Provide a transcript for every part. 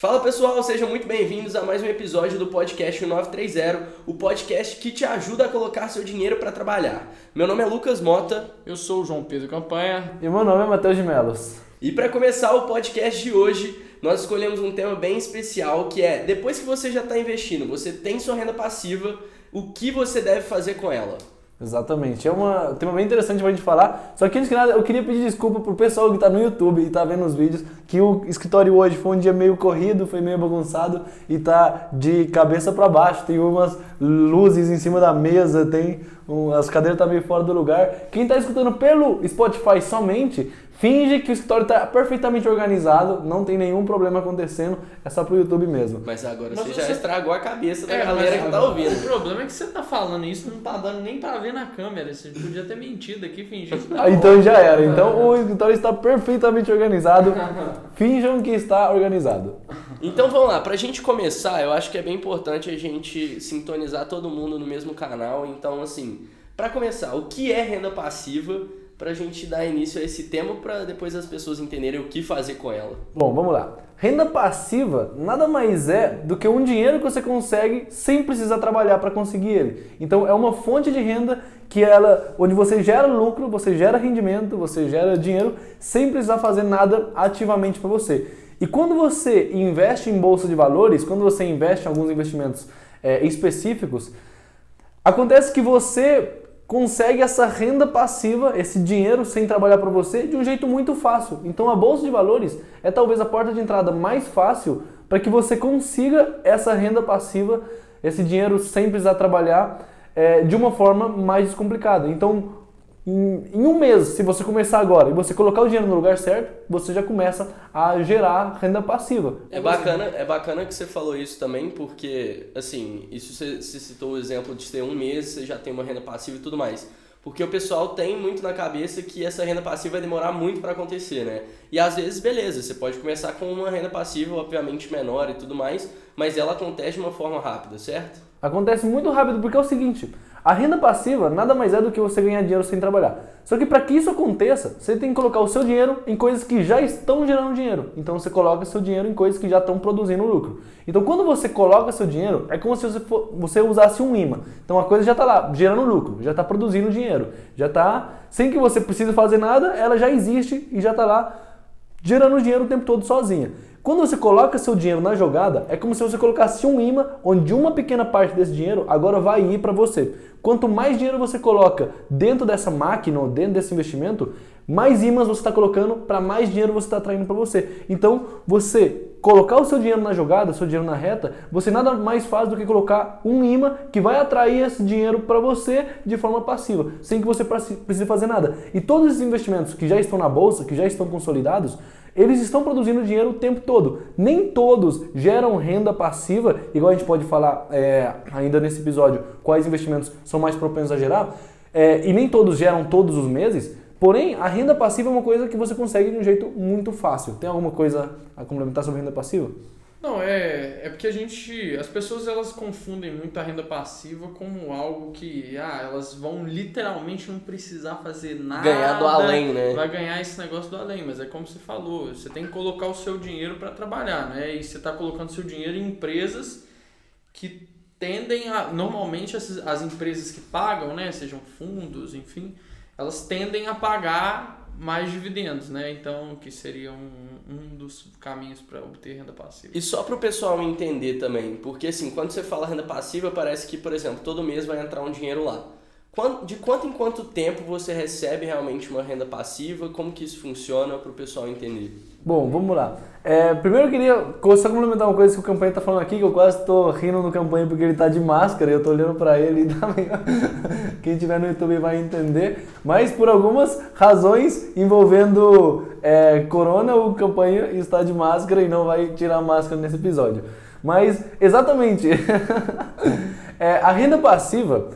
Fala pessoal, sejam muito bem-vindos a mais um episódio do podcast 930, o podcast que te ajuda a colocar seu dinheiro para trabalhar. Meu nome é Lucas Mota. Eu sou o João Pedro Campanha. E meu nome é Matheus de Melos. E para começar o podcast de hoje, nós escolhemos um tema bem especial, que é, depois que você já está investindo, você tem sua renda passiva, o que você deve fazer com ela? Exatamente, é um tema bem interessante pra gente falar, só que antes de nada eu queria pedir desculpa pro pessoal que tá no YouTube e tá vendo os vídeos, que o escritório hoje foi um dia meio corrido, foi meio bagunçado e tá de cabeça pra baixo, tem umas luzes em cima da mesa, as cadeiras tá meio fora do lugar. Quem tá escutando pelo Spotify somente, finge que o escritório está perfeitamente organizado, não tem nenhum problema acontecendo, é só pro YouTube mesmo. Mas agora você já estragou a cabeça da galera que tá ouvindo. O problema é que você tá falando isso, não tá dando nem pra ver na câmera. Você podia ter mentido aqui, fingido que tá Então bom. já era. Então o escritório está perfeitamente organizado. Finjam que está organizado. Então vamos lá, pra gente começar, eu acho que é bem importante a gente sintonizar todo mundo no mesmo canal. Então assim, pra começar, o que é renda passiva? Pra gente dar início a esse tema, para depois as pessoas entenderem o que fazer com ela. Bom, vamos lá. Renda passiva nada mais é do que um dinheiro que você consegue sem precisar trabalhar para conseguir ele. Então é uma fonte de renda onde você gera lucro, você gera rendimento, você gera dinheiro sem precisar fazer nada ativamente para você. E quando você investe em bolsa de valores, quando você investe em alguns investimentos específicos, acontece que você consegue essa renda passiva, esse dinheiro sem trabalhar para você, de um jeito muito fácil. Então a bolsa de valores é talvez a porta de entrada mais fácil para que você consiga essa renda passiva, esse dinheiro sem precisar trabalhar de uma forma mais descomplicada. Então, em um mês, se você começar agora e você colocar o dinheiro no lugar certo, você já começa a gerar renda passiva. É bacana que você falou isso também, porque, assim, isso você citou o exemplo de ter um mês, você já tem uma renda passiva e tudo mais. Porque o pessoal tem muito na cabeça que essa renda passiva vai demorar muito para acontecer, né? E às vezes, beleza, você pode começar com uma renda passiva, obviamente menor e tudo mais, mas ela acontece de uma forma rápida, certo? Acontece muito rápido porque é o seguinte, a renda passiva nada mais é do que você ganhar dinheiro sem trabalhar. Só que para que isso aconteça, você tem que colocar o seu dinheiro em coisas que já estão gerando dinheiro. Então você coloca seu dinheiro em coisas que já estão produzindo lucro. Então quando você coloca seu dinheiro, é como se você usasse um imã. Então a coisa já está lá, gerando lucro, já está produzindo dinheiro. Já está, sem que você precise fazer nada, ela já existe e já está lá gerando dinheiro o tempo todo sozinha. Quando você coloca seu dinheiro na jogada, é como se você colocasse um imã, onde uma pequena parte desse dinheiro agora vai ir para você. Quanto mais dinheiro você coloca dentro dessa máquina ou dentro desse investimento, mais imãs você está colocando, para mais dinheiro você está atraindo para você. Então, você colocar o seu dinheiro na jogada, o seu dinheiro na reta, você nada mais faz do que colocar um imã que vai atrair esse dinheiro para você de forma passiva, sem que você precise fazer nada. E todos esses investimentos que já estão na bolsa, que já estão consolidados, eles estão produzindo dinheiro o tempo todo. Nem todos geram renda passiva, igual a gente pode falar ainda nesse episódio, quais investimentos são mais propensos a gerar, e nem todos geram todos os meses. Porém, a renda passiva é uma coisa que você consegue de um jeito muito fácil. Tem alguma coisa a complementar sobre renda passiva? Não, é porque as pessoas elas confundem muito a renda passiva como algo que elas vão literalmente não precisar fazer nada. Ganhar do além, né? Vai ganhar esse negócio do além, mas é como você falou, você tem que colocar o seu dinheiro para trabalhar, né? E você está colocando seu dinheiro em empresas que tendem a, normalmente as empresas que pagam, né, sejam fundos, enfim, elas tendem a pagar mais dividendos, né? Então, que seria um dos caminhos para obter renda passiva. E só para o pessoal entender também, porque assim, quando você fala renda passiva, parece que, por exemplo, todo mês vai entrar um dinheiro lá. De quanto em quanto tempo você recebe realmente uma renda passiva? Como que isso funciona para o pessoal entender? Bom, vamos lá. Primeiro eu queria só complementar uma coisa que o Campanha está falando aqui, que eu quase estou rindo no Campanha porque ele está de máscara e eu estou olhando para ele e também quem estiver no YouTube vai entender. Mas por algumas razões envolvendo corona, o Campanha está de máscara e não vai tirar a máscara nesse episódio. Mas exatamente, a renda passiva,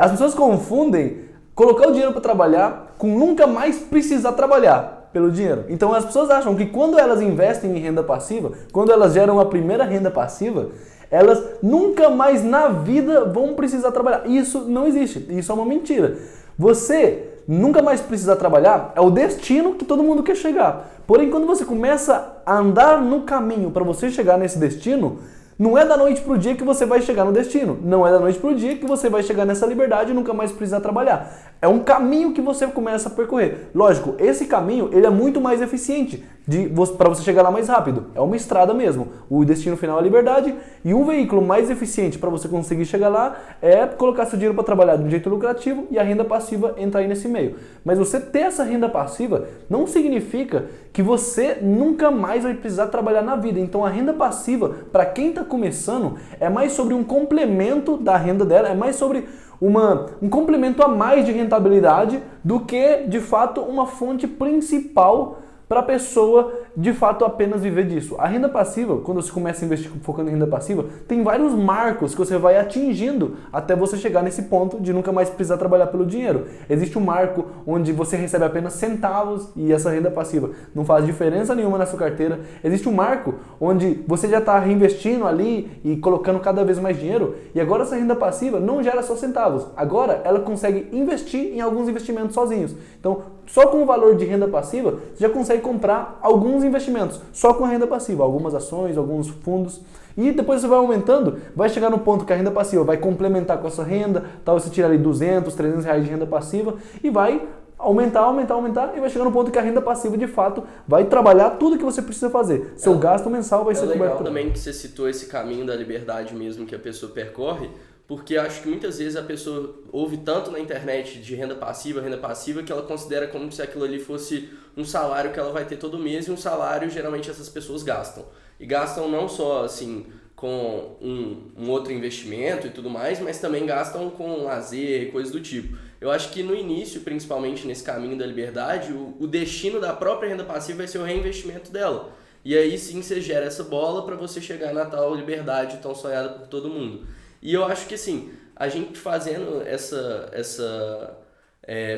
as pessoas confundem colocar o dinheiro para trabalhar com nunca mais precisar trabalhar pelo dinheiro. Então as pessoas acham que quando elas investem em renda passiva, quando elas geram a primeira renda passiva, elas nunca mais na vida vão precisar trabalhar. Isso não existe, isso é uma mentira. Você nunca mais precisar trabalhar é o destino que todo mundo quer chegar. Porém, quando você começa a andar no caminho para você chegar nesse destino, não é da noite pro dia que você vai chegar no destino. Não é da noite pro dia que você vai chegar nessa liberdade e nunca mais precisar trabalhar. É um caminho que você começa a percorrer. Lógico, esse caminho ele é muito mais eficiente para você chegar lá mais rápido. É uma estrada mesmo. O destino final é a liberdade e um veículo mais eficiente para você conseguir chegar lá é colocar seu dinheiro para trabalhar de um jeito lucrativo e a renda passiva entrar aí nesse meio. Mas você ter essa renda passiva não significa que você nunca mais vai precisar trabalhar na vida. Então a renda passiva, para quem está começando, é mais sobre um complemento da renda dela, é mais sobre um complemento a mais de rentabilidade do que, de fato, uma fonte principal para a pessoa, de fato, apenas viver disso. A renda passiva, quando você começa a investir focando em renda passiva, tem vários marcos que você vai atingindo até você chegar nesse ponto de nunca mais precisar trabalhar pelo dinheiro. Existe um marco onde você recebe apenas centavos e essa renda passiva não faz diferença nenhuma na sua carteira. Existe um marco onde você já está reinvestindo ali e colocando cada vez mais dinheiro e agora essa renda passiva não gera só centavos. Agora ela consegue investir em alguns investimentos sozinhos. Então, só com o valor de renda passiva, você já consegue comprar alguns investimentos, só com a renda passiva, algumas ações, alguns fundos. E depois você vai aumentando, vai chegar no ponto que a renda passiva vai complementar com a sua renda, tal, você tira ali 200, 300 reais de renda passiva e vai aumentar e vai chegar no ponto que a renda passiva de fato vai trabalhar tudo que você precisa fazer. Seu gasto mensal vai ser coberto. É legal também que você citou esse caminho da liberdade mesmo que a pessoa percorre, porque acho que muitas vezes a pessoa ouve tanto na internet de renda passiva, que ela considera como se aquilo ali fosse um salário que ela vai ter todo mês e um salário geralmente essas pessoas gastam. E gastam não só assim com um outro investimento e tudo mais, mas também gastam com lazer e coisas do tipo. Eu acho que no início, principalmente nesse caminho da liberdade, o destino da própria renda passiva vai ser o reinvestimento dela. E aí sim você gera essa bola para você chegar na tal liberdade tão sonhada por todo mundo. E eu acho que assim, a gente fazendo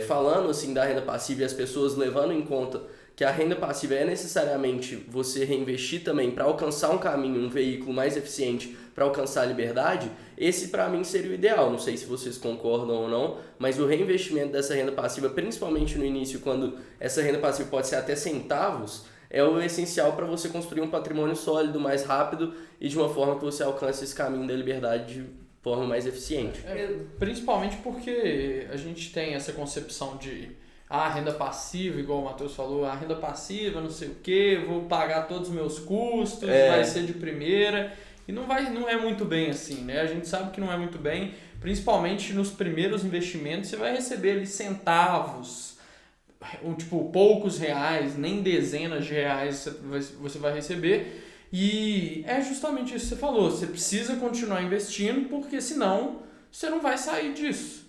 falando assim da renda passiva e as pessoas levando em conta que a renda passiva é necessariamente você reinvestir também para alcançar um caminho, um veículo mais eficiente para alcançar a liberdade, esse para mim seria o ideal. Não sei se vocês concordam ou não, mas o reinvestimento dessa renda passiva, principalmente no início, quando essa renda passiva pode ser até centavos, é o essencial para você construir um patrimônio sólido mais rápido e de uma forma que você alcance esse caminho da liberdade de forma mais eficiente. Principalmente porque a gente tem essa concepção de renda passiva, igual o Matheus falou, a renda passiva, não sei o que, vou pagar todos os meus custos, vai ser de primeira. E não é muito bem assim, né? A gente sabe que não é muito bem, principalmente nos primeiros investimentos, você vai receber ali centavos, tipo, poucos reais, nem dezenas de reais você vai receber. E é justamente isso que você falou, você precisa continuar investindo, porque senão você não vai sair disso.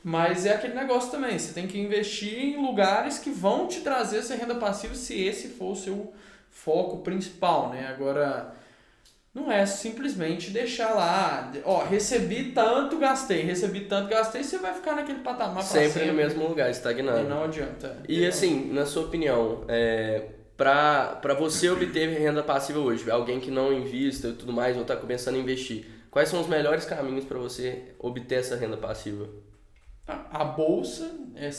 Mas é aquele negócio também, você tem que investir em lugares que vão te trazer essa renda passiva se esse for o seu foco principal, né? Agora, não é simplesmente deixar lá, recebi tanto, gastei, você vai ficar naquele patamar para sempre no mesmo lugar, estagnado. E não adianta. E assim, na sua opinião, para você obter renda passiva hoje, alguém que não invista e tudo mais, ou está começando a investir, quais são os melhores caminhos para você obter essa renda passiva? A bolsa é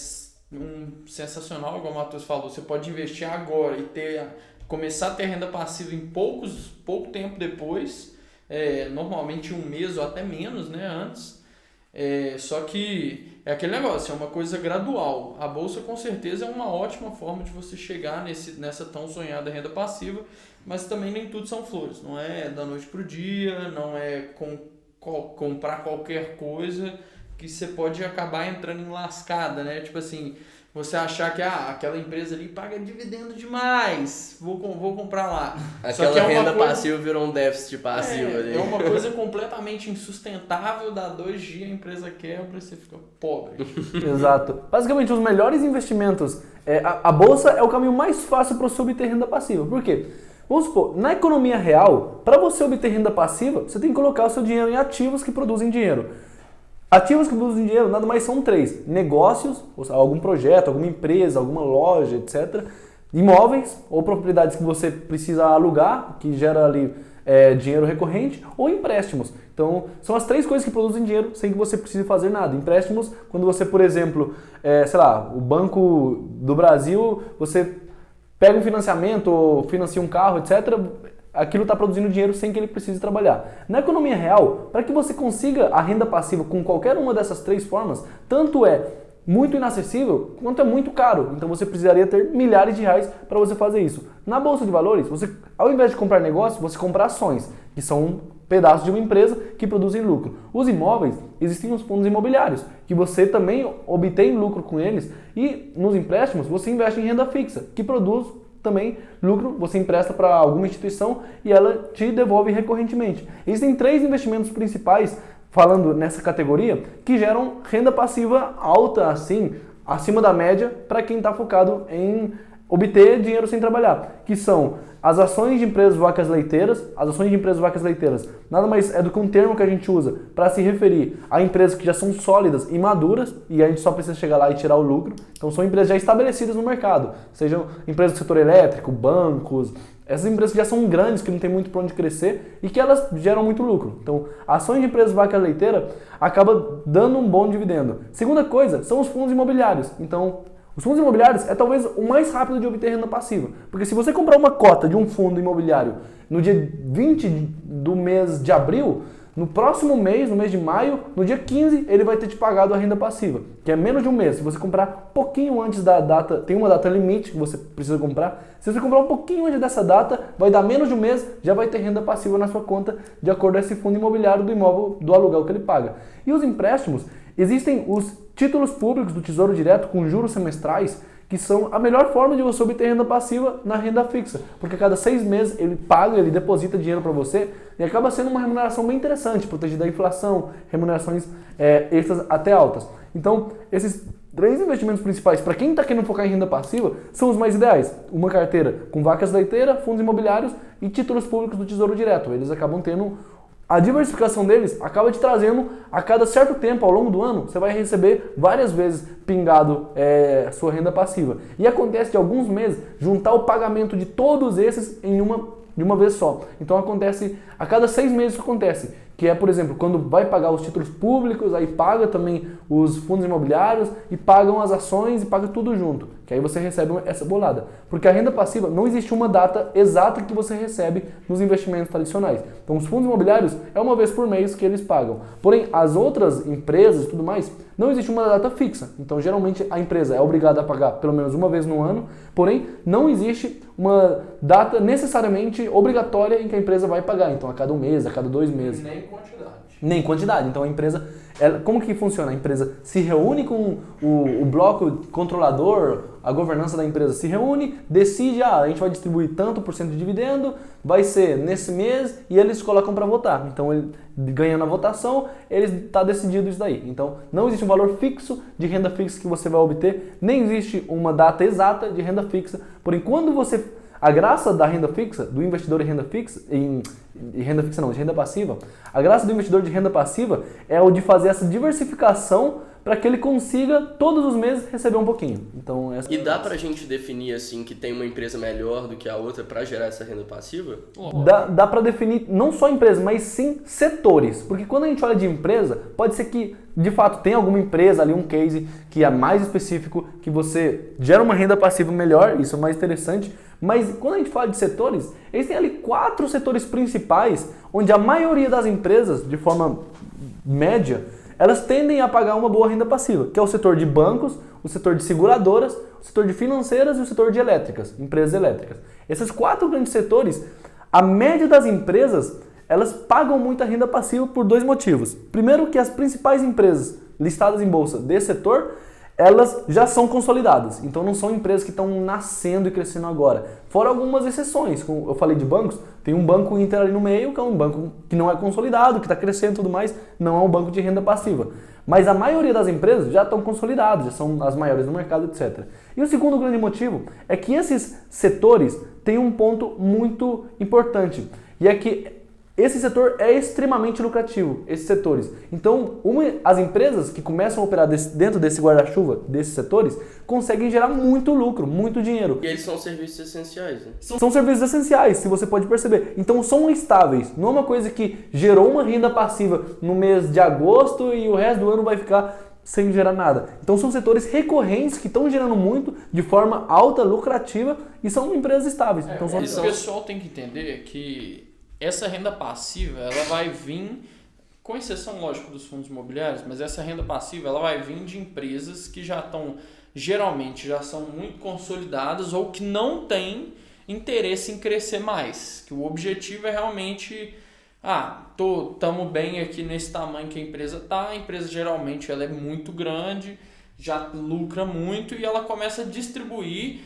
sensacional, igual o Matheus falou, você pode investir agora e começar a ter renda passiva em pouco tempo depois, normalmente um mês ou até menos, né, antes. Só que é aquele negócio, é uma coisa gradual. A bolsa com certeza é uma ótima forma de você chegar nessa tão sonhada renda passiva, mas também nem tudo são flores. Não é da noite pro dia, não é comprar qualquer coisa que você pode acabar entrando em lascada, né? Tipo assim, você achar que aquela empresa ali paga dividendo demais, vou comprar lá. Aquela renda passiva virou um déficit passivo ali. É uma coisa completamente insustentável, dá 2 dias, a empresa quebra e você fica pobre. Exato. Basicamente, os melhores investimentos, a bolsa é o caminho mais fácil para você obter renda passiva. Por quê? Vamos supor, na economia real, para você obter renda passiva, você tem que colocar o seu dinheiro em ativos que produzem dinheiro. Ativos que produzem dinheiro nada mais são 3. Negócios, algum projeto, alguma empresa, alguma loja, etc. Imóveis ou propriedades que você precisa alugar, que gera ali dinheiro recorrente ou empréstimos. Então, são as 3 coisas que produzem dinheiro sem que você precise fazer nada. Empréstimos, quando você, por exemplo, sei lá, o Banco do Brasil, você pega um financiamento ou financia um carro, etc., aquilo está produzindo dinheiro sem que ele precise trabalhar. Na economia real, para que você consiga a renda passiva com qualquer uma dessas 3 formas, tanto é muito inacessível quanto é muito caro. Então você precisaria ter milhares de reais para você fazer isso. Na Bolsa de Valores, você, ao invés de comprar negócio, você compra ações, que são pedaços de uma empresa que produzem lucro. Os imóveis, existem os fundos imobiliários, que você também obtém lucro com eles, e nos empréstimos você investe em renda fixa, que produz também lucro, você empresta para alguma instituição e ela te devolve recorrentemente. Existem 3 investimentos principais, falando nessa categoria, que geram renda passiva alta, assim, acima da média, para quem está focado em obter dinheiro sem trabalhar, que são as ações de empresas vacas leiteiras. As ações de empresas vacas leiteiras nada mais é do que um termo que a gente usa para se referir a empresas que já são sólidas e maduras e a gente só precisa chegar lá e tirar o lucro. Então são empresas já estabelecidas no mercado, sejam empresas do setor elétrico, bancos, essas empresas que já são grandes, que não tem muito para onde crescer e que elas geram muito lucro. Então, ações de empresas vaca leiteira acaba dando um bom dividendo. Segunda coisa, são os fundos imobiliários. Então, os fundos imobiliários é talvez o mais rápido de obter renda passiva. Porque se você comprar uma cota de um fundo imobiliário no dia 20 do mês de abril, no próximo mês, no mês de maio, no dia 15, ele vai ter te pagado a renda passiva, que é menos de um mês. Se você comprar um pouquinho antes da data, tem uma data limite que você precisa comprar. Se você comprar um pouquinho antes dessa data, vai dar menos de um mês, já vai ter renda passiva na sua conta, de acordo com esse fundo imobiliário do imóvel, do aluguel que ele paga. E os empréstimos, existem os títulos públicos do Tesouro Direto com juros semestrais, que são a melhor forma de você obter renda passiva na renda fixa, porque a cada 6 meses ele paga, ele deposita dinheiro para você e acaba sendo uma remuneração bem interessante, protegida da inflação, remunerações extras até altas. Então, esses 3 investimentos principais, para quem está querendo focar em renda passiva, são os mais ideais. Uma carteira com vacas leiteiras, fundos imobiliários e títulos públicos do Tesouro Direto. Eles acabam tendo... A diversificação deles acaba te trazendo, a cada certo tempo, ao longo do ano, você vai receber várias vezes pingado a sua renda passiva. E acontece de alguns meses juntar o pagamento de todos esses de uma vez só. Então acontece, a cada 6 meses isso acontece. Que é, por exemplo, quando vai pagar os títulos públicos, aí paga também os fundos imobiliários e pagam as ações e paga tudo junto. Que aí você recebe essa bolada. Porque a renda passiva não existe uma data exata que você recebe nos investimentos tradicionais. Então os fundos imobiliários é uma vez por mês que eles pagam. Porém, as outras empresas e tudo mais, não existe uma data fixa. Então geralmente a empresa é obrigada a pagar pelo menos uma vez no ano, porém não existe uma data necessariamente obrigatória em que a empresa vai pagar. Então a cada um mês, a cada 2 meses. Nem quantidade. Então a empresa, como que funciona? A empresa se reúne com o bloco controlador, a governança da empresa se reúne, decide, a gente vai distribuir tanto por cento de dividendo, vai ser nesse mês e eles colocam para votar. Então ele ganhando a votação, está decidido isso daí. Então não existe um valor fixo de renda fixa que você vai obter, nem existe uma data exata de renda fixa. Porém, quando você... A graça da renda fixa, do investidor em renda fixa, de renda passiva, a graça do investidor de renda passiva é o de fazer essa diversificação para que ele consiga todos os meses receber um pouquinho. Então, e dá pra gente definir assim que tem uma empresa melhor do que a outra para gerar essa renda passiva? Dá para definir não só empresas, mas sim setores. Porque quando a gente olha de empresa, pode ser que de fato tem alguma empresa ali, um case que é mais específico, que você gera uma renda passiva melhor, isso é mais interessante. Mas quando a gente fala de setores, existem ali 4 setores principais, onde a maioria das empresas, de forma média, elas tendem a pagar uma boa renda passiva, que é o setor de bancos, o setor de seguradoras, o setor de financeiras e o setor de elétricas, empresas elétricas. Esses 4 grandes setores, a média das empresas, elas pagam muita renda passiva por 2 motivos. Primeiro, que as principais empresas listadas em bolsa desse setor, elas já são consolidadas, então não são empresas que estão nascendo e crescendo agora. Fora algumas exceções, como eu falei de bancos, tem um banco Inter ali no meio, que é um banco que não é consolidado, que está crescendo e tudo mais, não é um banco de renda passiva. Mas a maioria das empresas já estão consolidadas, já são as maiores do mercado, etc. E o segundo grande motivo é que esses setores têm um ponto muito importante, e é que Esse setor é extremamente lucrativo, esses setores. Então, as empresas que começam a operar dentro desse guarda-chuva, desses setores, conseguem gerar muito lucro, muito dinheiro. E eles são serviços essenciais, né? São serviços essenciais, se você pode perceber. Então, são estáveis. Não é uma coisa que gerou uma renda passiva no mês de agosto e o resto do ano vai ficar sem gerar nada. Então, são setores recorrentes que estão gerando muito de forma alta, lucrativa e são empresas estáveis. Então, O pessoal tem que entender que essa renda passiva, ela vai vir, com exceção, lógico, dos fundos imobiliários, mas essa renda passiva, ela vai vir de empresas que geralmente já são muito consolidadas ou que não têm interesse em crescer mais. Que o objetivo é realmente, estamos bem aqui nesse tamanho que a empresa está, a empresa geralmente ela é muito grande, já lucra muito e ela começa a distribuir,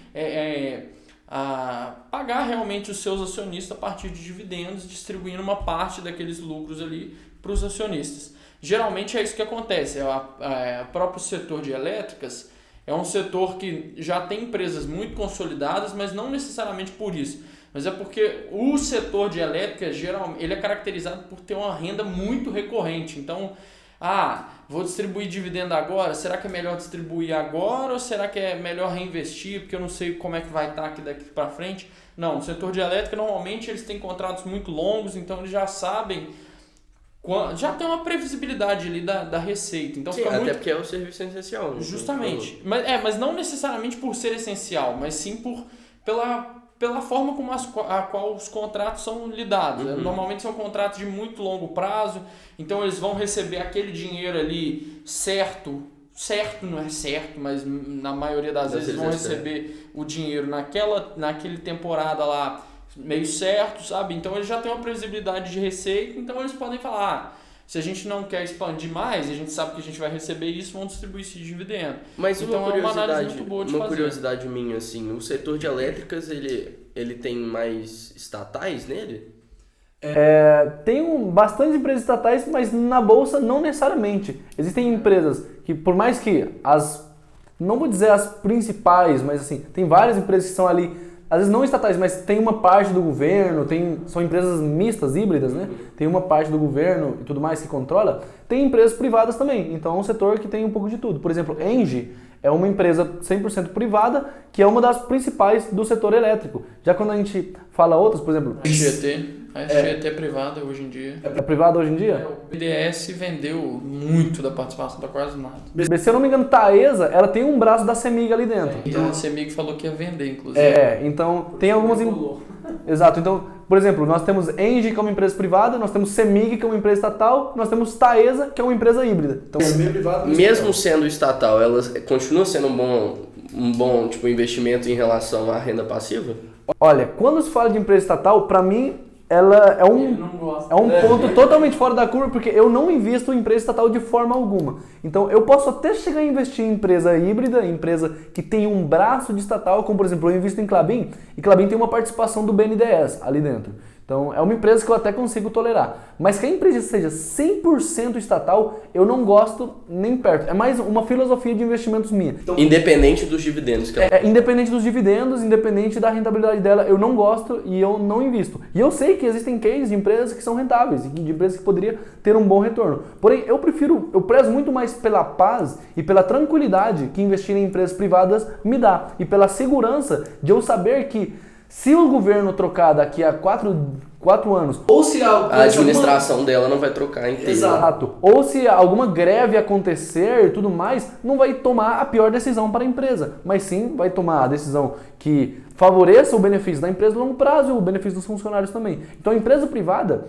a pagar realmente os seus acionistas a partir de dividendos, distribuindo uma parte daqueles lucros ali para os acionistas. Geralmente é isso que acontece. O próprio setor de elétricas é um setor que já tem empresas muito consolidadas, mas não necessariamente por isso. Mas é porque o setor de elétricas, geralmente, ele é caracterizado por ter uma renda muito recorrente. Então, vou distribuir dividendo agora, será que é melhor distribuir agora ou será que é melhor reinvestir porque eu não sei como é que vai estar daqui para frente? Não, no setor de elétrica normalmente eles têm contratos muito longos, então eles já sabem, já tem uma previsibilidade ali da receita. Então sim, fica até muito... porque é o serviço essencial. Né? Justamente, mas não necessariamente por ser essencial, mas sim pela forma como a qual os contratos são lidados. Normalmente são contratos de muito longo prazo, então eles vão receber aquele dinheiro ali certo não é certo, mas na maioria das vezes vão receber o dinheiro naquele temporada lá meio certo, sabe? Então eles já têm uma previsibilidade de receita, então eles podem falar, se a gente não quer expandir mais, a gente sabe que a gente vai receber isso, vão distribuir esse dividendo. Mas então uma curiosidade, muito boa de uma fazer. curiosidade minha, assim, o setor de elétricas, ele tem mais estatais nele? Tem bastante empresas estatais, mas na bolsa não necessariamente. Existem empresas que, por mais que não vou dizer as principais, mas assim, tem várias empresas que são ali, às vezes não estatais, mas tem uma parte do governo, são empresas mistas, híbridas, né? Tem uma parte do governo e tudo mais que controla. Tem empresas privadas também, então é um setor que tem um pouco de tudo. Por exemplo, Engie é uma empresa 100% privada, que é uma das principais do setor elétrico. Já quando a gente fala outras, por exemplo... A SGT é privada hoje em dia. É privada hoje em dia? O BNDES vendeu muito da participação, tá quase nada. Se eu não me engano, Taesa, ela tem um braço da CEMIG ali dentro. Então, a CEMIG falou que ia vender, inclusive. Então tem algumas... Exato, então, por exemplo, nós temos Engie, que é uma empresa privada, nós temos CEMIG, que é uma empresa estatal, nós temos Taesa, que é uma empresa híbrida. Então, mesmo sendo estatal, ela continua sendo um bom tipo, investimento em relação à renda passiva? Olha, quando se fala de empresa estatal, para mim, ela é um ponto totalmente fora da curva, porque eu não invisto em empresa estatal de forma alguma. Então, eu posso até chegar a investir em empresa híbrida, empresa que tem um braço de estatal, como por exemplo, eu invisto em Klabin, e Klabin tem uma participação do BNDES ali dentro. Então, é uma empresa que eu até consigo tolerar. Mas que a empresa seja 100% estatal, eu não gosto nem perto. É mais uma filosofia de investimentos minha. Então, independente dos dividendos. Independente dos dividendos, independente da rentabilidade dela, eu não gosto e eu não invisto. E eu sei que existem cases de empresas que são rentáveis, de empresas que poderiam ter um bom retorno. Porém, eu prezo muito mais pela paz e pela tranquilidade que investir em empresas privadas me dá. E pela segurança de eu saber que se o governo trocar daqui a 4 anos, ou se a administração dela não vai trocar inteira. Exato. Ou se alguma greve acontecer e tudo mais, não vai tomar a pior decisão para a empresa, mas sim vai tomar a decisão que favoreça o benefício da empresa no longo prazo e o benefício dos funcionários também. Então a empresa privada,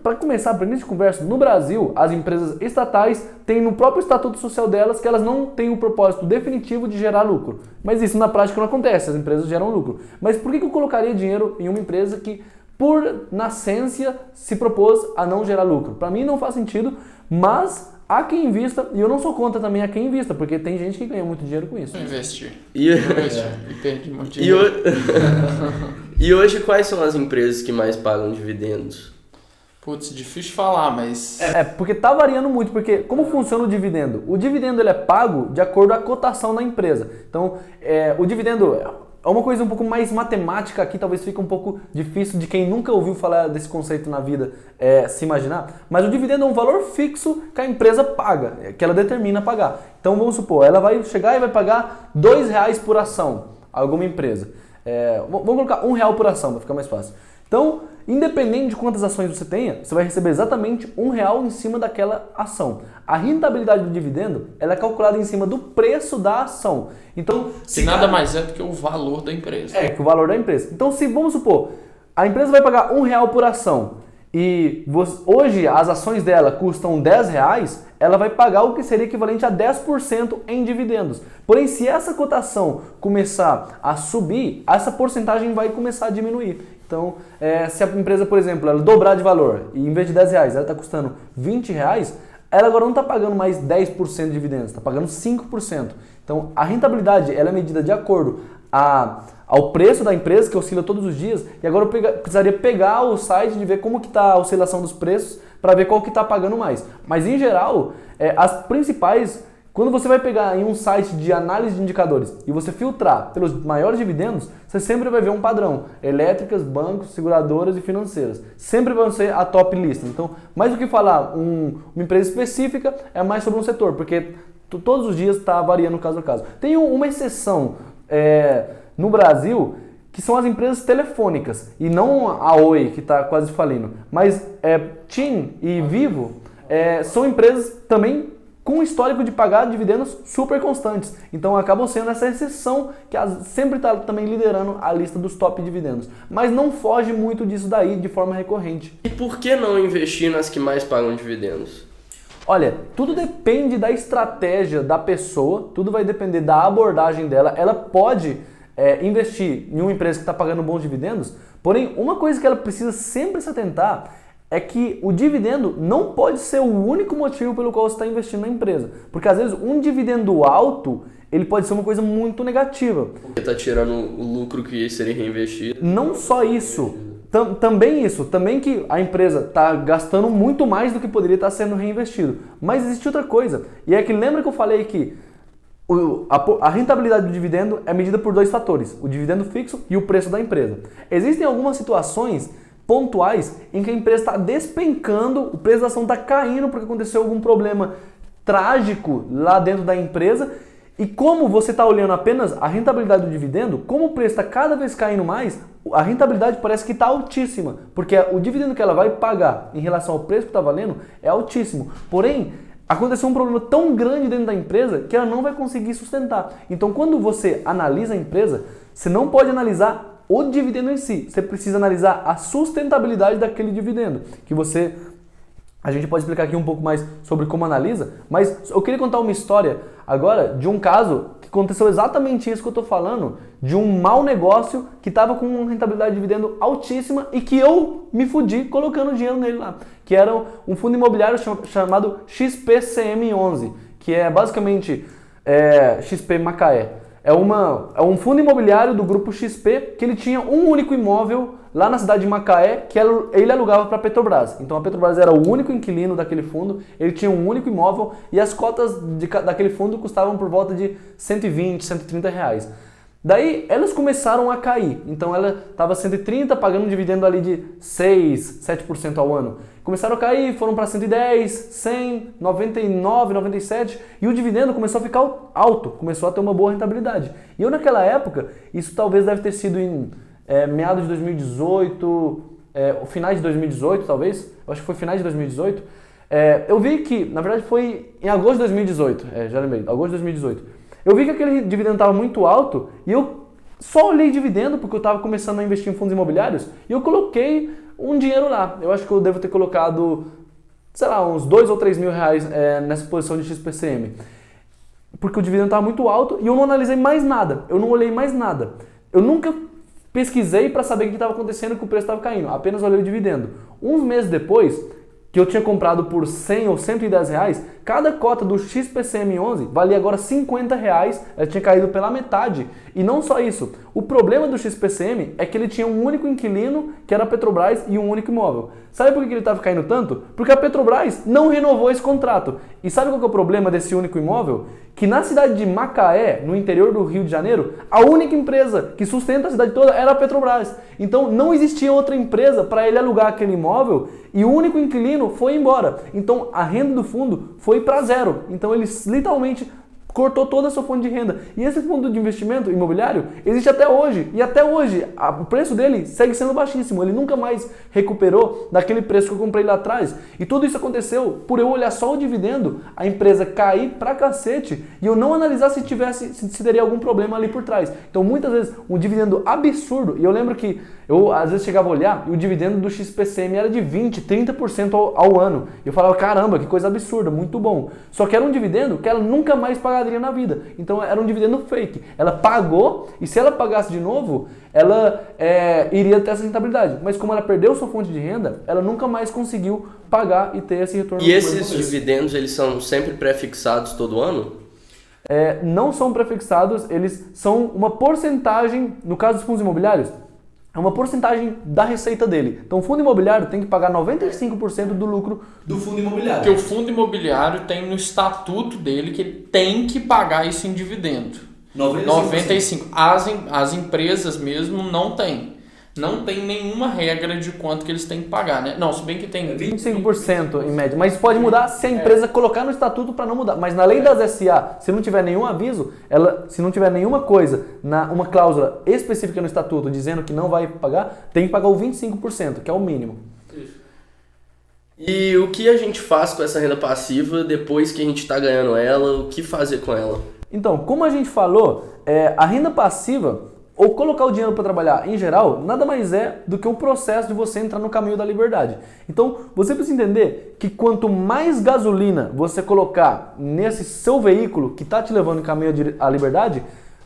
para começar, para início de conversa, no Brasil, as empresas estatais têm no próprio estatuto social delas que elas não têm o propósito definitivo de gerar lucro. Mas isso na prática não acontece, as empresas geram lucro. Mas por que eu colocaria dinheiro em uma empresa que, por nascência, se propôs a não gerar lucro? Para mim não faz sentido, mas há quem invista, e eu não sou contra também a quem invista, porque tem gente que ganha muito dinheiro com isso. Investir. E perdi muito dinheiro. E hoje quais são as empresas que mais pagam dividendos? Putz, difícil falar, mas... Porque tá variando muito, porque como funciona o dividendo? O dividendo ele é pago de acordo com a cotação da empresa. Então, o dividendo, é uma coisa um pouco mais matemática aqui, talvez fique um pouco difícil de quem nunca ouviu falar desse conceito na vida se imaginar, mas o dividendo é um valor fixo que a empresa paga, que ela determina pagar. Então vamos supor, ela vai chegar e vai pagar R$2 por ação a alguma empresa. Vamos colocar R$1 por ação para ficar mais fácil. Então, independente de quantas ações você tenha, você vai receber exatamente R$1 em cima daquela ação. A rentabilidade do dividendo ela é calculada em cima do preço da ação. Então, se nada mais é do que o valor da empresa. Que o valor da empresa. Então, se vamos supor, a empresa vai pagar R$1 por ação e hoje as ações dela custam R$10, ela vai pagar o que seria equivalente a 10% em dividendos. Porém, se essa cotação começar a subir, essa porcentagem vai começar a diminuir. Então, se a empresa, por exemplo, ela dobrar de valor e em vez de R$10 ela está custando R$20, ela agora não está pagando mais 10% de dividendos, está pagando 5%. Então, a rentabilidade ela é medida de acordo ao preço da empresa, que oscila todos os dias, e agora eu precisaria pegar o site de ver como que está a oscilação dos preços para ver qual que está pagando mais. Mas, em geral, as principais... Quando você vai pegar em um site de análise de indicadores e você filtrar pelos maiores dividendos, você sempre vai ver um padrão. Elétricas, bancos, seguradoras e financeiras. Sempre vão ser a top lista. Então, mais do que falar uma empresa específica, é mais sobre um setor, porque todos os dias está variando caso a caso. Tem uma exceção no Brasil, que são as empresas telefônicas, e não a Oi, que está quase falindo. Mas TIM e Vivo são empresas também com um histórico de pagar dividendos super constantes. Então acabam sendo essa exceção que sempre está também liderando a lista dos top dividendos. Mas não foge muito disso daí de forma recorrente. E por que não investir nas que mais pagam dividendos? Olha, tudo depende da estratégia da pessoa, tudo vai depender da abordagem dela. Ela pode investir em uma empresa que está pagando bons dividendos, porém uma coisa que ela precisa sempre se atentar é que o dividendo não pode ser o único motivo pelo qual você está investindo na empresa. Porque às vezes um dividendo alto, ele pode ser uma coisa muito negativa. Porque está tirando o lucro que seria reinvestido. Não só isso, também que a empresa está gastando muito mais do que poderia estar sendo reinvestido. Mas existe outra coisa, e é que lembra que eu falei que a rentabilidade do dividendo é medida por dois fatores, o dividendo fixo e o preço da empresa. Existem algumas situações pontuais em que a empresa está despencando, o preço da ação está caindo porque aconteceu algum problema trágico lá dentro da empresa, e como você está olhando apenas a rentabilidade do dividendo, como o preço está cada vez caindo mais, a rentabilidade parece que está altíssima, porque o dividendo que ela vai pagar em relação ao preço que está valendo é altíssimo. Porém, aconteceu um problema tão grande dentro da empresa que ela não vai conseguir sustentar. Então, quando você analisa a empresa, você não pode analisar o dividendo em si, você precisa analisar a sustentabilidade daquele dividendo, a gente pode explicar aqui um pouco mais sobre como analisa, mas eu queria contar uma história agora de um caso que aconteceu exatamente isso que eu estou falando, de um mau negócio que estava com uma rentabilidade de dividendo altíssima e que eu me fudi colocando dinheiro nele lá, que era um fundo imobiliário chamado XPCM11, que é basicamente XP Macaé. É um fundo imobiliário do grupo XP que ele tinha um único imóvel lá na cidade de Macaé que ele alugava para a Petrobras. Então a Petrobras era o único inquilino daquele fundo, ele tinha um único imóvel e as cotas daquele fundo custavam por volta de 120, 130 reais. Daí elas começaram a cair, então ela estava 130 pagando um dividendo ali de 6, 7% ao ano. Começaram a cair, foram para 110, 100, 99, 97 e o dividendo começou a ficar alto, começou a ter uma boa rentabilidade. E eu naquela época, isso talvez deve ter sido em meados de 2018, finais de 2018 talvez, eu acho que foi finais de 2018, eu vi que, na verdade foi em agosto de 2018, já lembrei, agosto de 2018. Eu vi que aquele dividendo estava muito alto e eu só olhei dividendo porque eu estava começando a investir em fundos imobiliários e eu coloquei um dinheiro lá. Eu acho que eu devo ter colocado, sei lá, uns 2 ou 3 mil reais nessa posição de XPCM. Porque o dividendo estava muito alto e eu não analisei mais nada, eu não olhei mais nada. Eu nunca pesquisei para saber o que estava acontecendo, que o preço estava caindo, apenas olhei o dividendo. Uns meses depois, que eu tinha comprado por 100 ou 110 reais, cada cota do XPCM11 valia agora 50 reais, ela tinha caído pela metade. E não só isso, o problema do XPCM é que ele tinha um único inquilino, que era a Petrobras, e um único imóvel. Sabe por que ele estava caindo tanto? Porque a Petrobras não renovou esse contrato. E sabe qual que é o problema desse único imóvel? Que na cidade de Macaé, no interior do Rio de Janeiro, a única empresa que sustenta a cidade toda era a Petrobras. Então não existia outra empresa para ele alugar aquele imóvel e o único inquilino foi embora. Então a renda do fundo foi para zero. Então eles literalmente cortou toda a sua fonte de renda. E esse fundo de investimento imobiliário existe até hoje. E até hoje o preço dele segue sendo baixíssimo. Ele nunca mais recuperou daquele preço que eu comprei lá atrás. E tudo isso aconteceu por eu olhar só o dividendo, a empresa cair pra cacete e eu não analisar se teria algum problema ali por trás. Então muitas vezes um dividendo absurdo. E eu lembro que eu às vezes chegava a olhar e o dividendo do XPCM era de 20%, 30% ao ano. E eu falava, caramba, que coisa absurda, muito bom. Só que era um dividendo que ela nunca mais pagaria na vida. Então era um dividendo fake. Ela pagou e se ela pagasse de novo, ela iria ter essa rentabilidade. Mas como ela perdeu sua fonte de renda, ela nunca mais conseguiu pagar e ter esse retorno. E esses dividendos, eles são sempre pré-fixados todo ano? Não são pré-fixados, eles são uma porcentagem, no caso dos fundos imobiliários, é uma porcentagem da receita dele. Então o fundo imobiliário tem que pagar 95% do lucro do fundo imobiliário. Porque o fundo imobiliário tem no estatuto dele que ele tem que pagar isso em dividendo. 95%. As empresas mesmo não tem. Não tem nenhuma regra de quanto que eles têm que pagar, né? Não, se bem que tem 25% em média. Mas pode mudar se a empresa colocar no estatuto para não mudar. Mas na lei das SA, se não tiver nenhum aviso, se não tiver nenhuma coisa, uma cláusula específica no estatuto dizendo que não vai pagar, tem que pagar o 25%, que é o mínimo. E o que a gente faz com essa renda passiva depois que a gente está ganhando ela? O que fazer com ela? Então, como a gente falou, a renda passiva, ou colocar o dinheiro para trabalhar em geral, nada mais é do que um processo de você entrar no caminho da liberdade. Então, você precisa entender que quanto mais gasolina você colocar nesse seu veículo que está te levando no caminho à liberdade,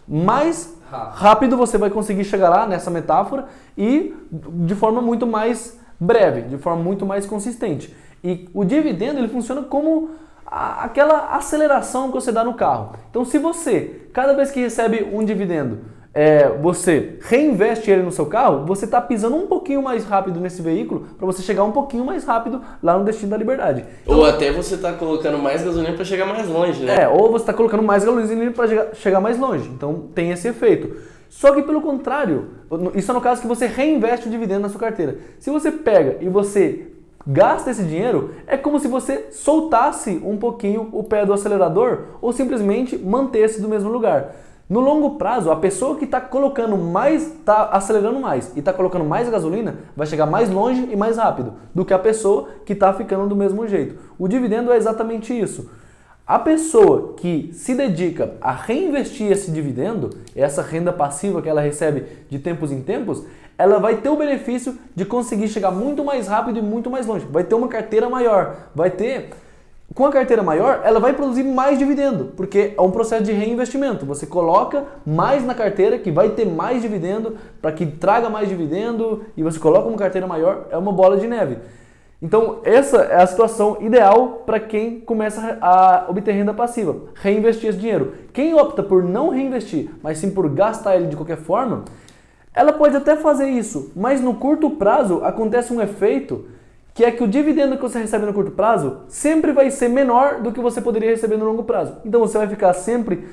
mais rápido você vai conseguir chegar lá nessa metáfora e de forma muito mais breve, de forma muito mais consistente. E o dividendo ele funciona como aquela aceleração que você dá no carro. Então, se você, cada vez que recebe um dividendo, você reinveste ele no seu carro, você está pisando um pouquinho mais rápido nesse veículo para você chegar um pouquinho mais rápido lá no destino da liberdade. Então, ou até você está colocando mais gasolina para chegar mais longe, né? Ou você está colocando mais gasolina para chegar mais longe. Então tem esse efeito. Só que pelo contrário, isso é no caso que você reinveste o dividendo na sua carteira. Se você pega e você gasta esse dinheiro, é como se você soltasse um pouquinho o pé do acelerador ou simplesmente mantesse do mesmo lugar. No longo prazo, a pessoa que está colocando mais, está acelerando mais e está colocando mais gasolina, vai chegar mais longe e mais rápido do que a pessoa que está ficando do mesmo jeito. O dividendo é exatamente isso. A pessoa que se dedica a reinvestir esse dividendo, essa renda passiva que ela recebe de tempos em tempos, ela vai ter o benefício de conseguir chegar muito mais rápido e muito mais longe. Vai ter uma carteira maior, com a carteira maior, ela vai produzir mais dividendo, porque é um processo de reinvestimento. Você coloca mais na carteira, que vai ter mais dividendo, para que traga mais dividendo, e você coloca uma carteira maior, é uma bola de neve. Então, essa é a situação ideal para quem começa a obter renda passiva, reinvestir esse dinheiro. Quem opta por não reinvestir, mas sim por gastar ele de qualquer forma, ela pode até fazer isso, mas no curto prazo acontece um efeito que é que o dividendo que você recebe no curto prazo sempre vai ser menor do que você poderia receber no longo prazo. Então você vai ficar sempre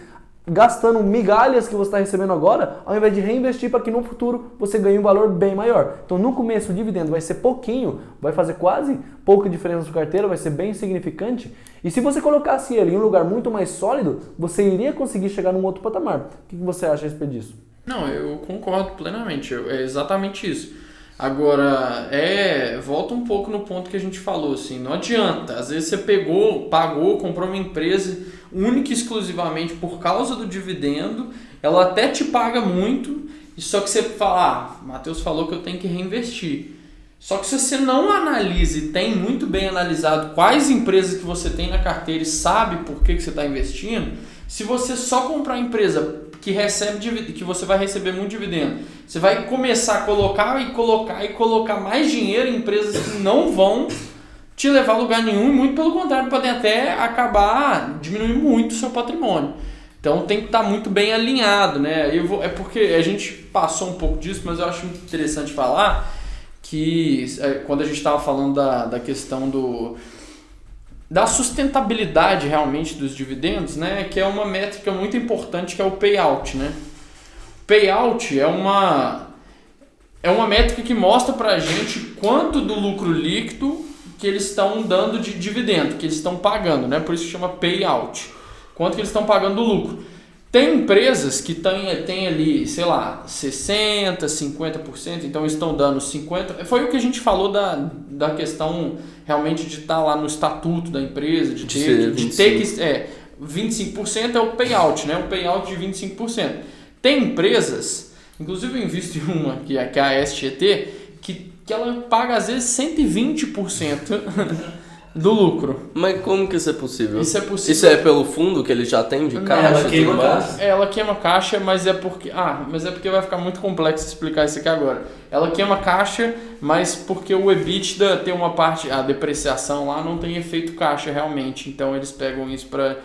gastando migalhas que você está recebendo agora, ao invés de reinvestir para que no futuro você ganhe um valor bem maior. Então no começo o dividendo vai ser pouquinho, vai fazer quase pouca diferença na sua carteira, vai ser bem insignificante. E se você colocasse ele em um lugar muito mais sólido, você iria conseguir chegar num outro patamar. O que você acha a respeito disso? Não, eu concordo plenamente, é exatamente isso. Agora, volta um pouco no ponto que a gente falou, assim, não adianta, às vezes você pagou, comprou uma empresa única e exclusivamente por causa do dividendo, ela até te paga muito, só que você fala, Matheus falou que eu tenho que reinvestir. Só que se você não analisa e tem muito bem analisado quais empresas que você tem na carteira e sabe por que você está investindo, se você só comprar uma empresa que você vai receber muito dividendo, você vai começar a colocar mais dinheiro em empresas que não vão te levar a lugar nenhum e muito pelo contrário, podem até acabar diminuindo muito o seu patrimônio. Então tem que estar muito bem alinhado, né? É porque a gente passou um pouco disso, mas eu acho muito interessante falar que quando a gente estava falando da questão da sustentabilidade realmente dos dividendos, né? Que é uma métrica muito importante, que é o payout, né? Payout é uma métrica que mostra para a gente quanto do lucro líquido que eles estão dando de dividendo, que eles estão pagando, né? Por isso que chama payout. Quanto que eles estão pagando do lucro. Tem empresas que têm ali, sei lá, 60%, 50%, então estão dando 50%. Foi o que a gente falou da questão realmente de estar lá no estatuto da empresa, de ter que... 25% é o payout, né? O payout de 25%. Tem empresas, inclusive eu invisto em uma, que é a SGT, que ela paga às vezes 120% do lucro. Mas como que isso é possível? Isso é possível. Isso é pelo fundo que eles já têm de caixa? Ela queima caixa. Ela queima caixa, mas é porque vai ficar muito complexo explicar isso aqui agora. Ela queima caixa, mas porque o EBITDA tem uma parte, a depreciação lá não tem efeito caixa realmente. Então eles pegam isso para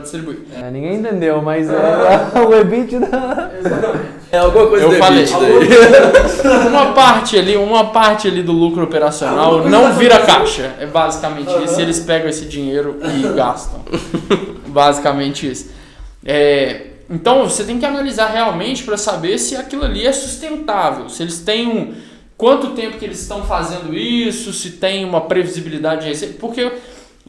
distribuir. Ninguém entendeu, mas o EBITDA... É alguma coisa Eu falei. EBITDA. Uma parte ali do lucro operacional não vira caixa. É basicamente isso. Eles pegam esse dinheiro e gastam. Basicamente isso. Então você tem que analisar realmente para saber se aquilo ali é sustentável. Se eles têm quanto tempo que eles estão fazendo isso, se tem uma previsibilidade de receita. Porque,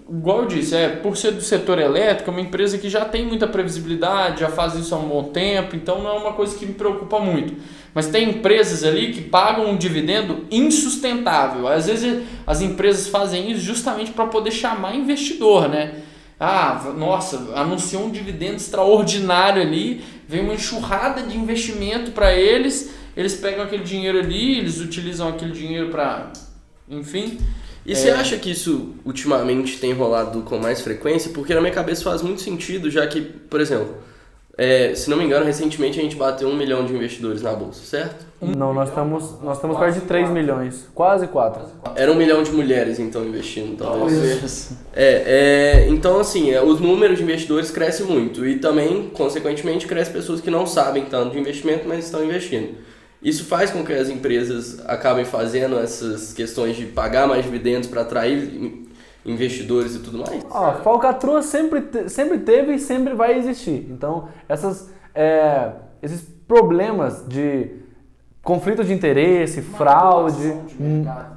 igual eu disse, por ser do setor elétrico, é uma empresa que já tem muita previsibilidade, já faz isso há um bom tempo, então não é uma coisa que me preocupa muito. Mas tem empresas ali que pagam um dividendo insustentável. Às vezes as empresas fazem isso justamente para poder chamar investidor, né? Nossa, anunciou um dividendo extraordinário ali, vem uma enxurrada de investimento para eles pegam aquele dinheiro ali, eles utilizam aquele dinheiro para, enfim... E você acha que isso ultimamente tem rolado com mais frequência? Porque na minha cabeça faz muito sentido, já que, por exemplo, se não me engano, recentemente a gente bateu 1 milhão de investidores na bolsa, certo? Não, nós estamos perto de 3 milhões, quase 4. Era 1 milhão de mulheres, então, investindo, talvez. Talvez. Então, assim, os números de investidores crescem muito e também, consequentemente, crescem pessoas que não sabem tanto de investimento, mas estão investindo. Isso faz com que as empresas acabem fazendo essas questões de pagar mais dividendos para atrair investidores e tudo mais? Falcatrua sempre teve e sempre vai existir. Então, esses problemas de conflito de interesse, fraude,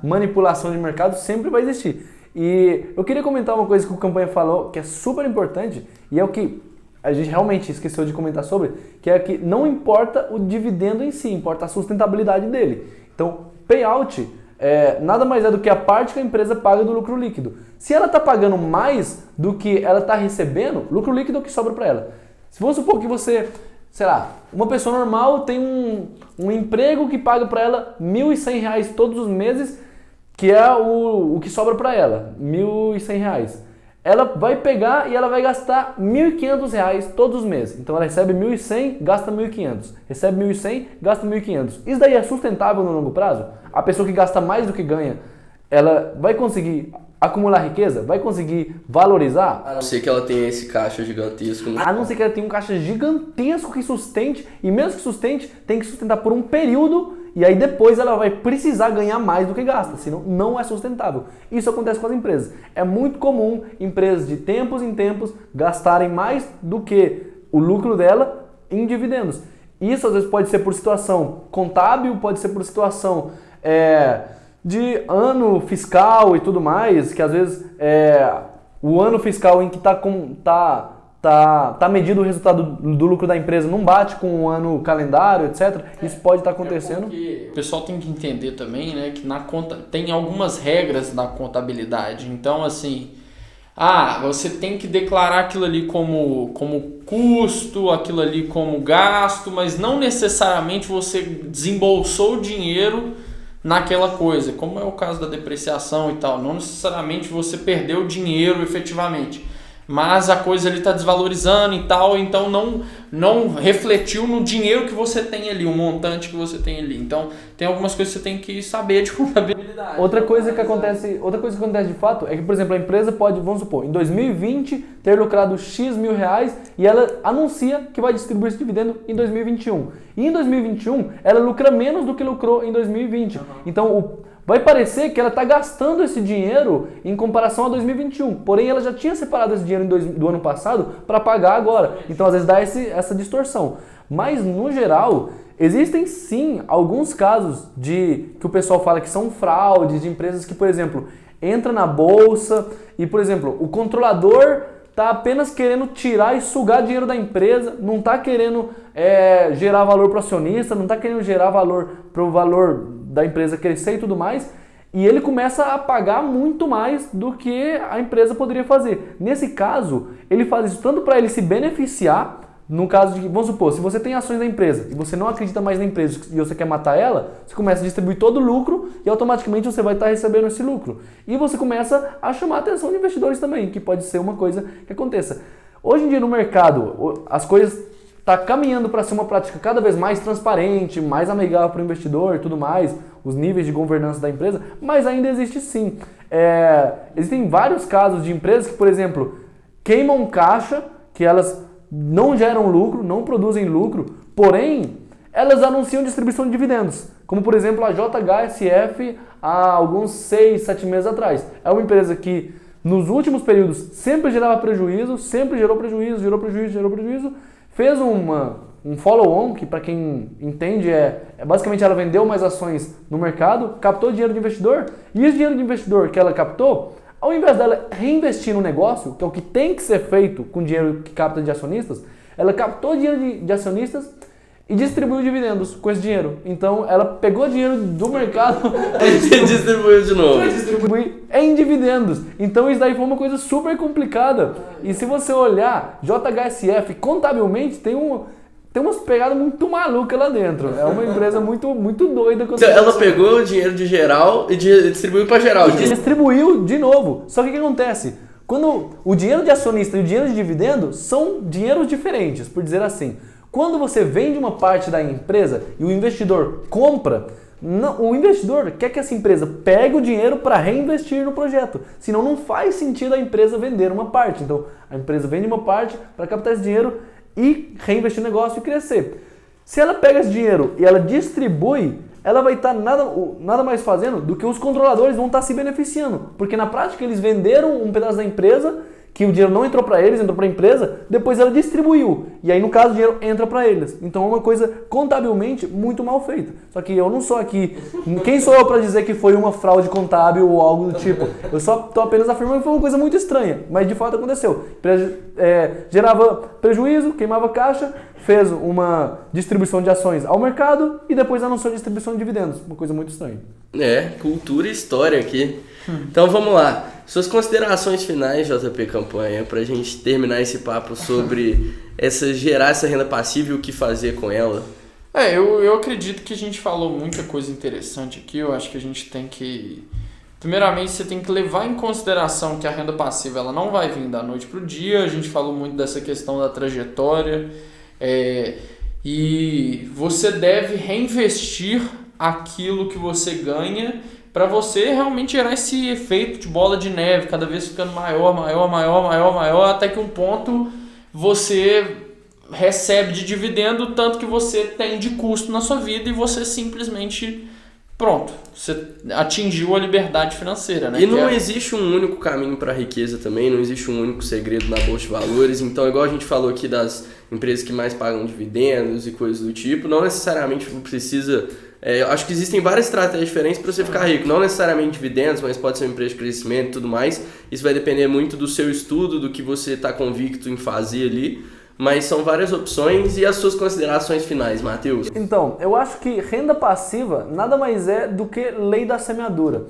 manipulação de mercado sempre vai existir. E eu queria comentar uma coisa que o Campanha falou que é super importante e é o que a gente realmente esqueceu de comentar sobre, que é que não importa o dividendo em si, importa a sustentabilidade dele. Então, payout nada mais é do que a parte que a empresa paga do lucro líquido. Se ela está pagando mais do que ela está recebendo, lucro líquido é o que sobra para ela. Se vamos supor que você, sei lá, uma pessoa normal tem um emprego que paga para ela R$1.100 todos os meses, que é o que sobra para ela, R$1.100. Ela vai pegar e ela vai gastar R$1.500 todos os meses. Então ela recebe 1.100, gasta 1.500. Recebe 1.100, gasta 1.500. Isso daí é sustentável no longo prazo? A pessoa que gasta mais do que ganha, ela vai conseguir acumular riqueza? Vai conseguir valorizar? A não ser que ela tenha esse caixa gigantesco. A não ser que ela tenha um caixa gigantesco que sustente, e mesmo que sustente, tem que sustentar por um período, e aí depois ela vai precisar ganhar mais do que gasta, senão não é sustentável. Isso acontece com as empresas. É muito comum empresas de tempos em tempos gastarem mais do que o lucro dela em dividendos. Isso às vezes pode ser por situação contábil, pode ser por situação de ano fiscal e tudo mais, que às vezes o ano fiscal em que tá medido o resultado do lucro da empresa não bate com o ano calendário, etc. Isso pode estar acontecendo. O pessoal tem que entender também, né, que na conta tem algumas regras na contabilidade. Então, assim, você tem que declarar aquilo ali como custo, aquilo ali como gasto, mas não necessariamente você desembolsou o dinheiro naquela coisa, como é o caso da depreciação e tal. Não necessariamente você perdeu dinheiro efetivamente. mas a coisa ali está desvalorizando e tal, então não refletiu no dinheiro que você tem ali, o montante que você tem ali. Então, tem algumas coisas que você tem que saber de contabilidade. Outra coisa que acontece de fato é que, por exemplo, a empresa pode, vamos supor, em 2020 ter lucrado X mil reais e ela anuncia que vai distribuir esse dividendo em 2021. E em 2021 ela lucra menos do que lucrou em 2020. Então, vai parecer que ela está gastando esse dinheiro em comparação a 2021. Porém, ela já tinha separado esse dinheiro do ano passado para pagar agora. Então, às vezes, dá essa distorção. Mas, no geral, existem sim alguns casos que o pessoal fala que são fraudes de empresas que, por exemplo, entra na bolsa e, por exemplo, o controlador está apenas querendo tirar e sugar dinheiro da empresa, não está querendo gerar valor para o acionista, não está querendo gerar valor para o valor da empresa crescer e tudo mais, e ele começa a pagar muito mais do que a empresa poderia fazer. Nesse caso, ele faz isso tanto para ele se beneficiar, no caso de, vamos supor, se você tem ações da empresa e você não acredita mais na empresa e você quer matar ela, você começa a distribuir todo o lucro e automaticamente você vai estar recebendo esse lucro. E você começa a chamar a atenção de investidores também, que pode ser uma coisa que aconteça. Hoje em dia no mercado, as coisas está caminhando para ser uma prática cada vez mais transparente, mais amigável para o investidor e tudo mais, os níveis de governança da empresa, mas ainda existe sim. Existem vários casos de empresas que, por exemplo, queimam caixa, que elas não geram lucro, não produzem lucro, porém, elas anunciam distribuição de dividendos, como por exemplo a JHSF há alguns 6, 7 meses atrás. É uma empresa que nos últimos períodos sempre gerava prejuízo, sempre gerou prejuízo, fez um follow-on, que para quem entende basicamente ela vendeu mais ações no mercado, captou dinheiro de investidor, e esse dinheiro de investidor que ela captou, ao invés dela reinvestir no negócio, que é o que tem que ser feito com o dinheiro que capta de acionistas, ela captou dinheiro de acionistas e distribuiu dividendos com esse dinheiro. Então ela pegou dinheiro do mercado e distribuiu de novo. Distribuir em dividendos. Então isso daí foi uma coisa super complicada. E se você olhar, JHSF contabilmente tem umas pegadas muito malucas lá dentro. É uma empresa muito, muito doida. Então, ela pegou o dinheiro de geral e distribuiu para geral. Distribuiu de novo. Só que o que acontece? Quando o dinheiro de acionista e o dinheiro de dividendo são dinheiros diferentes, por dizer assim. Quando você vende uma parte da empresa e o investidor compra, o investidor quer que essa empresa pegue o dinheiro para reinvestir no projeto. Senão não faz sentido a empresa vender uma parte. Então a empresa vende uma parte para captar esse dinheiro e reinvestir no negócio e crescer. Se ela pega esse dinheiro e ela distribui, ela vai estar nada mais fazendo do que os controladores vão estar se beneficiando. Porque na prática eles venderam um pedaço da empresa, que o dinheiro não entrou para eles, entrou para a empresa, depois ela distribuiu. E aí, no caso, o dinheiro entra para eles. Então é uma coisa contabilmente muito mal feita. Só que eu não sou aqui... Quem sou eu para dizer que foi uma fraude contábil ou algo do tipo? Eu só estou apenas afirmando que foi uma coisa muito estranha. Mas de fato aconteceu. Gerava prejuízo, queimava caixa, fez uma distribuição de ações ao mercado e depois anunciou a distribuição de dividendos. Uma coisa muito estranha. Cultura e história aqui. Então vamos lá. Suas considerações finais, JP Campanha, para a gente terminar esse papo sobre gerar essa renda passiva e o que fazer com ela. Eu acredito que a gente falou muita coisa interessante aqui. Eu acho que a gente tem que... Primeiramente, você tem que levar em consideração que a renda passiva ela não vai vir da noite para o dia. A gente falou muito dessa questão da trajetória. E você deve reinvestir aquilo que você ganha para você realmente gerar esse efeito de bola de neve, cada vez ficando maior, até que um ponto você recebe de dividendo o tanto que você tem de custo na sua vida e você simplesmente, pronto, você atingiu a liberdade financeira, né? E não existe um único caminho para a riqueza também, não existe um único segredo na Bolsa de Valores, então igual a gente falou aqui das empresas que mais pagam dividendos e coisas do tipo, não necessariamente precisa... acho que existem várias estratégias diferentes para você ficar rico, não necessariamente dividendos, mas pode ser uma empresa de crescimento e tudo mais. Isso vai depender muito do seu estudo, do que você está convicto em fazer ali, mas são várias opções. E as suas considerações finais, Matheus? Então, eu acho que renda passiva nada mais é do que lei da semeadura.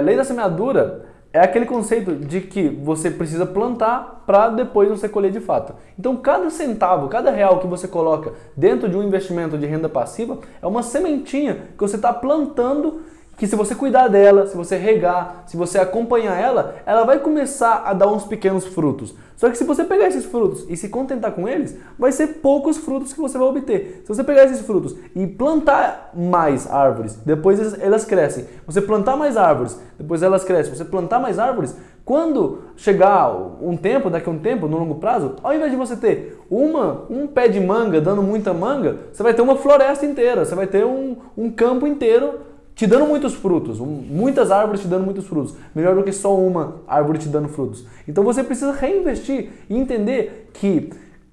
Lei da semeadura é aquele conceito de que você precisa plantar para depois você colher de fato. Então, cada centavo, cada real que você coloca dentro de um investimento de renda passiva é uma sementinha que você está plantando que se você cuidar dela, se você regar, se você acompanhar ela, ela vai começar a dar uns pequenos frutos. Só que se você pegar esses frutos e se contentar com eles, vai ser poucos frutos que você vai obter. Se você pegar esses frutos e plantar mais árvores, depois elas crescem. Você plantar mais árvores, depois elas crescem. Você plantar mais árvores, quando chegar um tempo, daqui a um tempo, no longo prazo, ao invés de você ter um pé de manga dando muita manga, você vai ter uma floresta inteira, você vai ter um campo inteiro te dando muitos frutos, muitas árvores te dando muitos frutos, melhor do que só uma árvore te dando frutos. Então você precisa reinvestir e entender que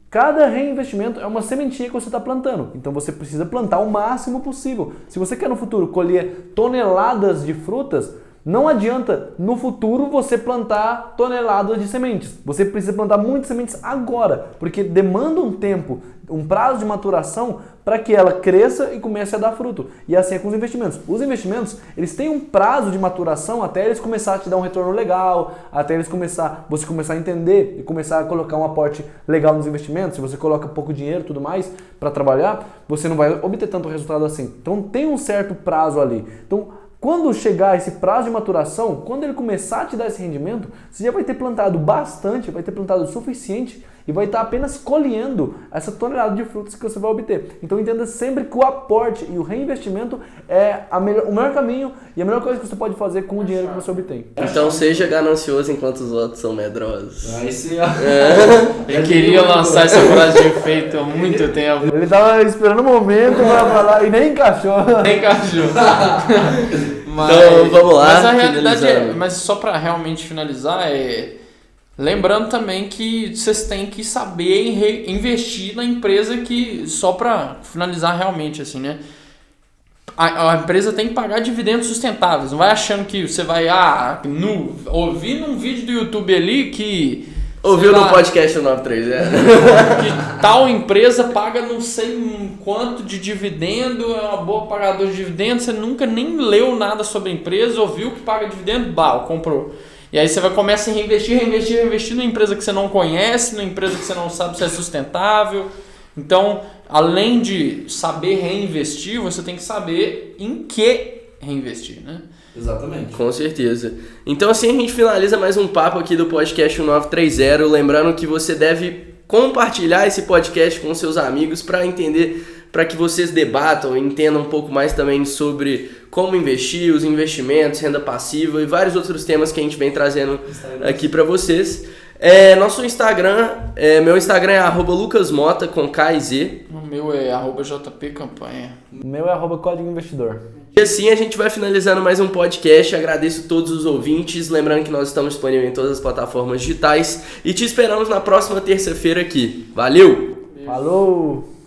cada reinvestimento é uma sementinha que você está plantando. Então você precisa plantar o máximo possível. Se você quer no futuro colher toneladas de frutas, não adianta no futuro você plantar toneladas de sementes. Você precisa plantar muitas sementes agora, porque demanda um tempo, um prazo de maturação para que ela cresça e comece a dar fruto. E assim é com os investimentos. Os investimentos, eles têm um prazo de maturação até eles começar a te dar um retorno legal, até você começar a entender e começar a colocar um aporte legal nos investimentos. Se você coloca pouco dinheiro e tudo mais para trabalhar, você não vai obter tanto resultado assim. Então tem um certo prazo ali. Então, quando chegar esse prazo de maturação, quando ele começar a te dar esse rendimento, você já vai ter plantado bastante, vai ter plantado o suficiente e vai estar apenas colhendo essa tonelada de frutos que você vai obter. Então entenda sempre que o aporte e o reinvestimento é o melhor caminho e a melhor coisa que você pode fazer com o dinheiro que você obtém. Então seja ganancioso enquanto os outros são medrosos. Aí sim, ó. Eu queria lançar essa frase de efeito há muito tempo. Ele tava esperando o momento para falar e nem encaixou. Nem encaixou. Então vamos lá. Mas a realidade mas só para realmente finalizar, lembrando também que vocês têm que saber investir na empresa que, só para finalizar realmente assim, né? A empresa tem que pagar dividendos sustentáveis. Não vai achando que você vai ouvir num vídeo do YouTube ali que... Ouviu no podcast 93, que tal empresa paga não sei quanto de dividendo, é uma boa pagadora de dividendo, você nunca nem leu nada sobre a empresa, ouviu que paga dividendo, comprou. E aí você vai começar a reinvestir numa empresa que você não conhece, numa empresa que você não sabe se é sustentável. Então, além de saber reinvestir, você tem que saber em que reinvestir, né? Exatamente. Com certeza. Então assim a gente finaliza mais um papo aqui do podcast 1930, lembrando que você deve compartilhar esse podcast com seus amigos para entender, para que vocês debatam e entendam um pouco mais também sobre como investir, os investimentos, renda passiva e vários outros temas que a gente vem trazendo aqui para vocês. Nosso Instagram, meu Instagram é @lucasmota com K e Z. O meu é @jpcampanha. O meu é @código investidor. E assim a gente vai finalizando mais um podcast. Agradeço a todos os ouvintes. Lembrando que nós estamos disponíveis em todas as plataformas digitais. E te esperamos na próxima terça-feira aqui. Valeu! Falou!